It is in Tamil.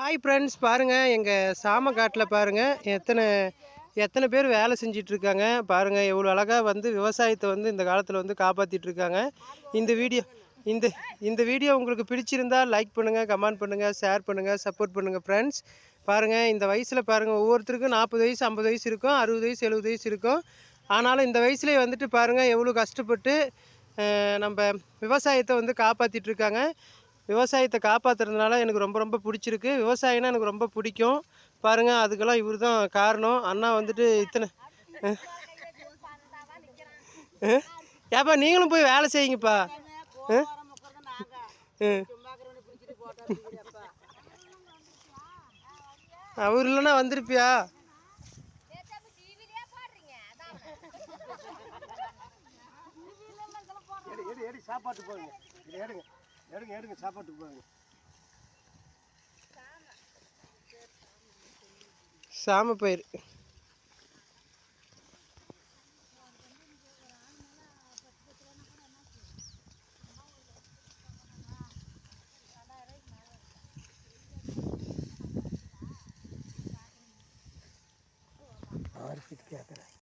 ஹாய் ஃப்ரெண்ட்ஸ், பாருங்கள் எங்கள் சாமக்காட்டில் பாருங்கள் எத்தனை பேர் வேலை செஞ்சிட்ருக்காங்க பாருங்கள். எவ்வளோ அழகாக வந்து விவசாயத்தை வந்து இந்த காலத்தில் வந்து காப்பாற்றிட்டுருக்காங்க. இந்த வீடியோ இந்த இந்த வீடியோ உங்களுக்கு பிடிச்சிருந்தால் லைக் பண்ணுங்கள், கமெண்ட் பண்ணுங்கள், ஷேர் பண்ணுங்கள், சப்போர்ட் பண்ணுங்கள் ஃப்ரெண்ட்ஸ். பாருங்கள் இந்த வயசில் பாருங்கள், ஒவ்வொருத்தருக்கும் 40 வயசு 50 வயசு இருக்கும், 60 வயசு 70 வயசு இருக்கும். ஆனாலும் இந்த வயசுலேயே வந்துட்டு பாருங்கள் எவ்வளோ கஷ்டப்பட்டு நம்ம விவசாயத்தை வந்து காப்பாற்றிட்டுருக்காங்க. விவசாயத்தை காப்பாற்றுறதுனால எனக்கு ரொம்ப ரொம்ப பிடிச்சிருக்கு. விவசாயம்னா எனக்கு ரொம்ப பிடிக்கும். பாருங்கள் அதுக்கெல்லாம் இவர் தான் காரணம். அண்ணா வந்துட்டு இத்தனை ஏப்பா நீங்களும் போய் வேலை செய்யுங்கப்பா. அவர் இல்லைன்னா வந்திருப்பியா? சாப்பாட்டு போங்க, எடுங்க எடுங்க எடுங்க, சாப்பாட்டுக்கு போங்க. சாம பயிர்